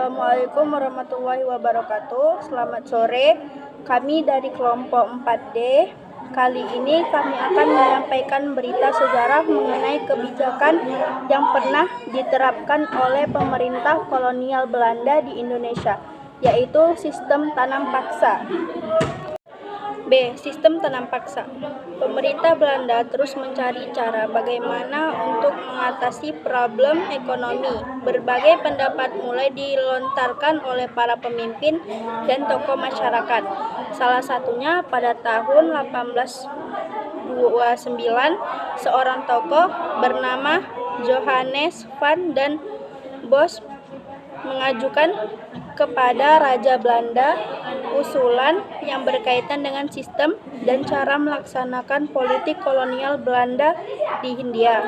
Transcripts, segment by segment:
Assalamualaikum warahmatullahi wabarakatuh. Selamat sore. Kami dari kelompok 4D. Kali ini kami akan menyampaikan berita sejarah mengenai kebijakan yang pernah diterapkan oleh pemerintah kolonial Belanda di Indonesia, yaitu sistem tanam paksa. B. Sistem tanam paksa. Pemerintah Belanda terus mencari cara bagaimana untuk mengatasi problem ekonomi. Berbagai pendapat mulai dilontarkan oleh para pemimpin dan tokoh masyarakat. Salah satunya pada tahun 1829, seorang tokoh bernama Johannes van den Bosch mengajukan kepada Raja Belanda usulan yang berkaitan dengan sistem dan cara melaksanakan politik kolonial Belanda di Hindia.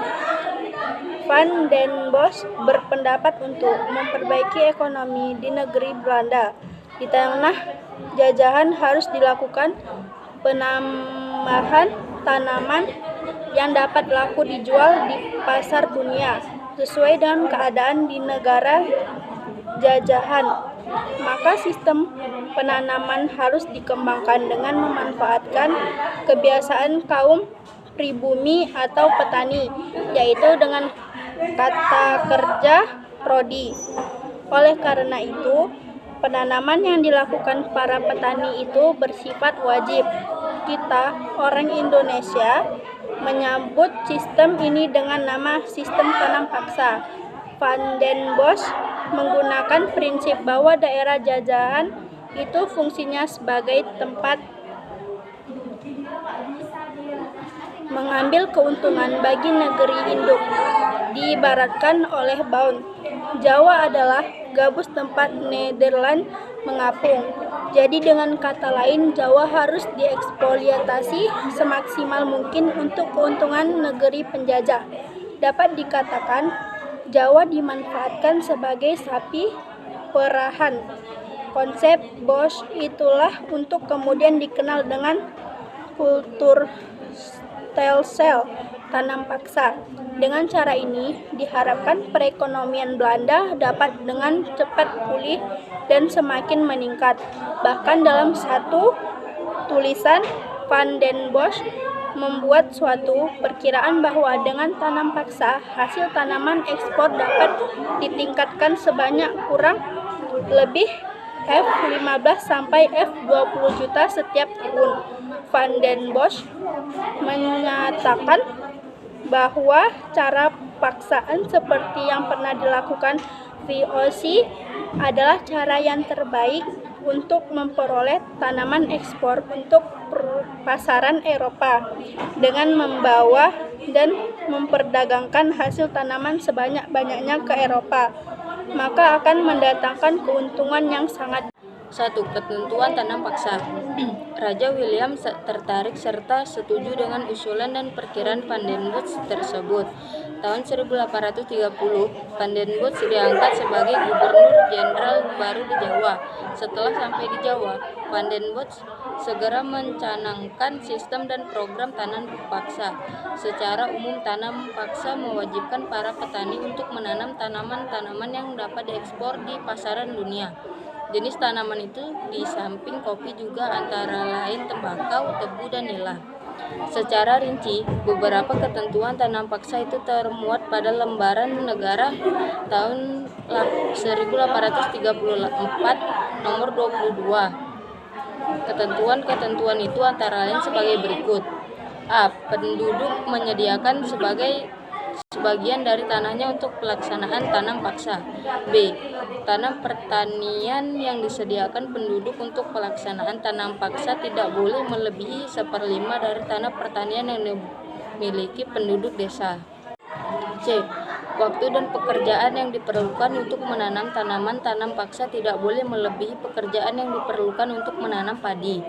Van den Bosch berpendapat untuk memperbaiki ekonomi di negeri Belanda. Di tengah jajahan harus dilakukan penambahan tanaman yang dapat laku dijual di pasar dunia sesuai dengan keadaan di negara jajahan. Maka sistem penanaman harus dikembangkan dengan memanfaatkan kebiasaan kaum pribumi atau petani, yaitu dengan kata kerja prodi. Oleh karena itu, penanaman yang dilakukan para petani itu bersifat wajib. Kita, orang Indonesia, menyebut sistem ini dengan nama sistem tanam paksa. Van den Bosch menggunakan prinsip bahwa daerah jajahan itu fungsinya sebagai tempat mengambil keuntungan bagi negeri induk. Diibaratkan oleh Baun, Jawa adalah gabus tempat Nederland mengapung. Jadi dengan kata lain, Jawa harus dieksploitasi semaksimal mungkin untuk keuntungan negeri penjajah. Dapat dikatakan Jawa dimanfaatkan sebagai sapi perahan. Konsep Bosch itulah untuk kemudian dikenal dengan kultur stelsel tanam paksa. Dengan cara ini diharapkan perekonomian Belanda dapat dengan cepat pulih dan semakin meningkat. Bahkan dalam satu tulisan, Van den Bosch membuat suatu perkiraan bahwa dengan tanam paksa, hasil tanaman ekspor dapat ditingkatkan sebanyak kurang lebih F15 sampai F20 juta setiap tahun. Van den Bosch menyatakan bahwa cara paksaan seperti yang pernah dilakukan VOC adalah cara yang terbaik untuk memperoleh tanaman ekspor untuk pasaran Eropa. Dengan membawa dan memperdagangkan hasil tanaman sebanyak-banyaknya ke Eropa, maka akan mendatangkan keuntungan yang sangat. 1. Ketentuan tanam paksa. Raja William tertarik serta setuju dengan usulan dan perkiraan Van den Bosch tersebut. Tahun 1830, Van den Bosch diangkat sebagai gubernur jenderal baru di Jawa. Setelah sampai di Jawa, Van den Bosch segera mencanangkan sistem dan program tanam paksa. Secara umum, tanam paksa mewajibkan para petani untuk menanam tanaman-tanaman yang dapat diekspor di pasaran dunia. Jenis tanaman itu di samping kopi juga antara lain tembakau, tebu, dan nila. Secara rinci, beberapa ketentuan tanam paksa itu termuat pada lembaran negara tahun 1834 nomor 22. Ketentuan-ketentuan itu antara lain sebagai berikut. A. Penduduk menyediakan sebagian dari tanahnya untuk pelaksanaan tanam paksa. B. Tanah pertanian yang disediakan penduduk untuk pelaksanaan tanam paksa tidak boleh melebihi 1/5 dari tanah pertanian yang dimiliki penduduk desa. C. Waktu dan pekerjaan yang diperlukan untuk menanam tanaman tanam paksa tidak boleh melebihi pekerjaan yang diperlukan untuk menanam padi.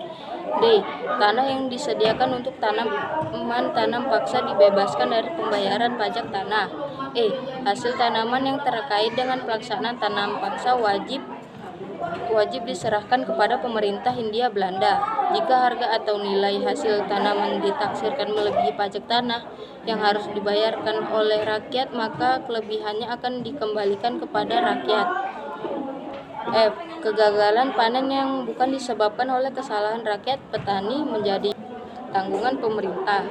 D. Tanah yang disediakan untuk tanaman tanam paksa dibebaskan dari pembayaran pajak tanah. E. Hasil tanaman yang terkait dengan pelaksanaan tanam paksa wajib diserahkan kepada pemerintah Hindia Belanda. Jika harga atau nilai hasil tanaman ditaksirkan melebihi pajak tanah yang harus dibayarkan oleh rakyat, maka kelebihannya akan dikembalikan kepada rakyat. F. Kegagalan panen yang bukan disebabkan oleh kesalahan rakyat petani menjadi tanggungan pemerintah.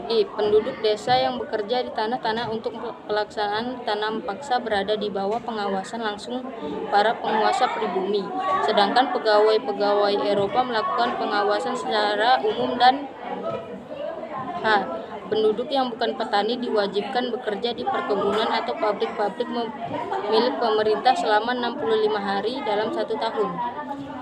I. Penduduk desa yang bekerja di tanah-tanah untuk pelaksanaan tanam paksa berada di bawah pengawasan langsung para penguasa pribumi, sedangkan pegawai-pegawai Eropa melakukan pengawasan secara umum. Dan H. Penduduk yang bukan petani diwajibkan bekerja di perkebunan atau pabrik-pabrik milik pemerintah selama 65 hari dalam 1 tahun.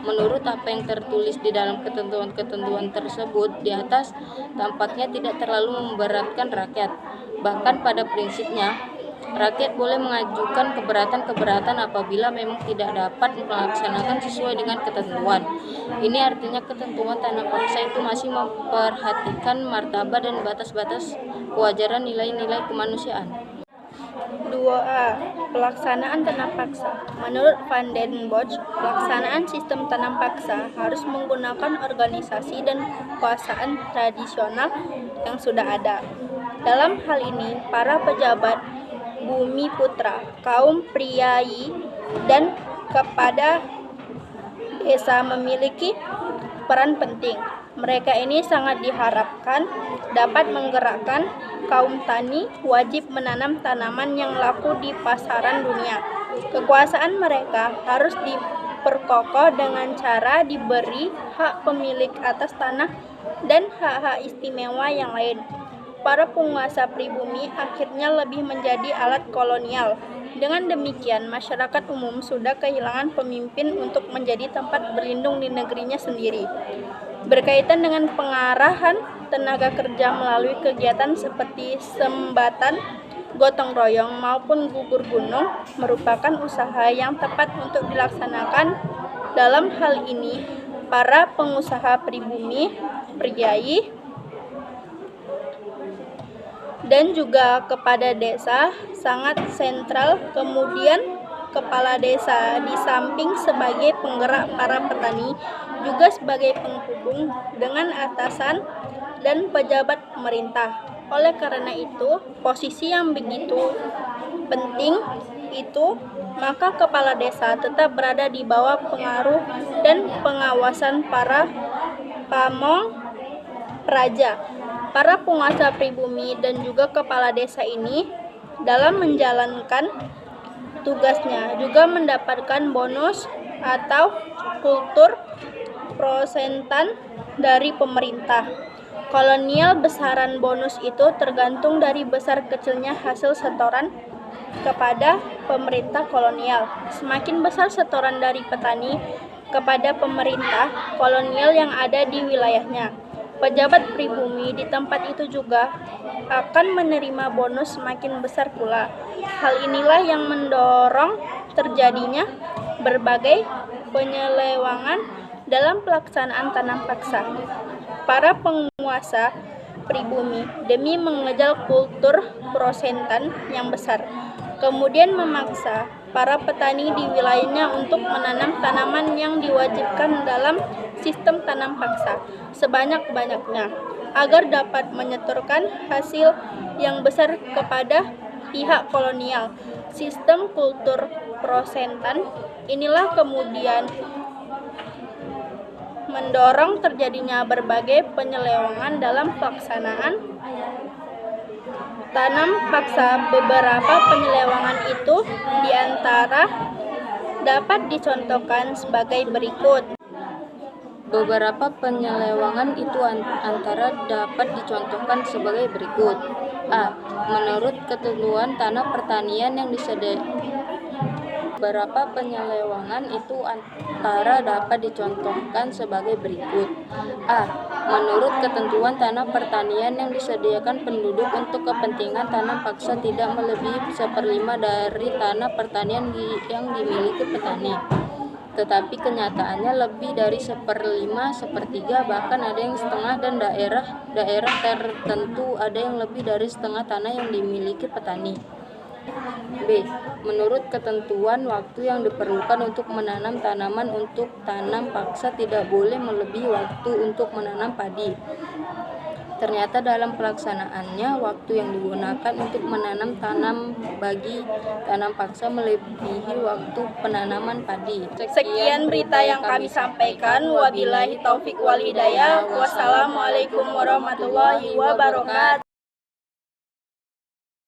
Menurut apa yang tertulis di dalam ketentuan-ketentuan tersebut di atas, tampaknya tidak terlalu memberatkan rakyat. Bahkan pada prinsipnya, rakyat boleh mengajukan keberatan-keberatan apabila memang tidak dapat melaksanakan sesuai dengan ketentuan. Ini artinya ketentuan tanah paksa itu masih memperhatikan martabat dan batas-batas kewajaran nilai-nilai kemanusiaan. 2A. Pelaksanaan tanam paksa. Menurut Van den Bosch, pelaksanaan sistem tanam paksa harus menggunakan organisasi dan kekuasaan tradisional yang sudah ada. Dalam hal ini, para pejabat bumi putra, kaum priai, dan kepada desa memiliki peran penting. Mereka ini sangat diharapkan dapat menggerakkan kaum tani wajib menanam tanaman yang laku di pasaran dunia. Kekuasaan mereka harus diperkokoh dengan cara diberi hak pemilik atas tanah dan hak-hak istimewa yang lain. Para penguasa pribumi akhirnya lebih menjadi alat kolonial. Dengan demikian, masyarakat umum sudah kehilangan pemimpin untuk menjadi tempat berlindung di negerinya sendiri. Berkaitan dengan pengarahan tenaga kerja melalui kegiatan seperti sembatan, gotong royong, maupun gugur gunung merupakan usaha yang tepat untuk dilaksanakan. Dalam hal ini, para pengusaha pribumi, priai, dan juga kepada desa sangat sentral. Kemudian kepala desa di samping sebagai penggerak para petani juga sebagai penghubung dengan atasan dan pejabat pemerintah. Oleh karena itu, posisi yang begitu penting itu, maka kepala desa tetap berada di bawah pengaruh dan pengawasan para pamong praja. Para penguasa pribumi dan juga kepala desa ini dalam menjalankan tugasnya juga mendapatkan bonus atau kultur prosentan dari pemerintah. Kolonial besaran bonus itu tergantung dari besar kecilnya hasil setoran kepada pemerintah kolonial. Semakin besar setoran dari petani kepada pemerintah kolonial yang ada di wilayahnya, pejabat pribumi di tempat itu juga akan menerima bonus semakin besar pula. Hal inilah yang mendorong terjadinya berbagai penyelewangan dalam pelaksanaan tanam paksa. Para penguasa pribumi demi mengejar kultur prosentan yang besar, kemudian memaksa para petani di wilayahnya untuk menanam tanaman yang diwajibkan dalam sistem tanam paksa sebanyak-banyaknya agar dapat menyetorkan hasil yang besar kepada pihak kolonial. Sistem kultur prosentan inilah kemudian mendorong terjadinya berbagai penyelewangan dalam pelaksanaan tanam paksa. Beberapa penyelewangan itu diantara dapat dicontohkan sebagai berikut. Beberapa penyelewangan itu antara dapat dicontohkan sebagai berikut. A. Menurut ketentuan tanah pertanian yang disediakan. Beberapa penyelewangan itu antara dapat dicontohkan sebagai berikut. A. Menurut ketentuan tanah pertanian yang disediakan penduduk untuk kepentingan tanam paksa tidak melebihi 1/5 dari tanah pertanian yang dimiliki petani. Tetapi kenyataannya lebih dari 1/5, 1/3, bahkan ada yang setengah, dan daerah tertentu ada yang lebih dari setengah tanah yang dimiliki petani. B. Menurut ketentuan waktu yang diperlukan untuk menanam tanaman untuk tanam paksa tidak boleh melebihi waktu untuk menanam padi. Ternyata dalam pelaksanaannya waktu yang digunakan untuk menanam tanam bagi tanam paksa melebihi waktu penanaman padi. Sekian berita yang kami sampaikan. Wabillahi taufik wal hidayah. Wassalamualaikum warahmatullahi wabarakatuh.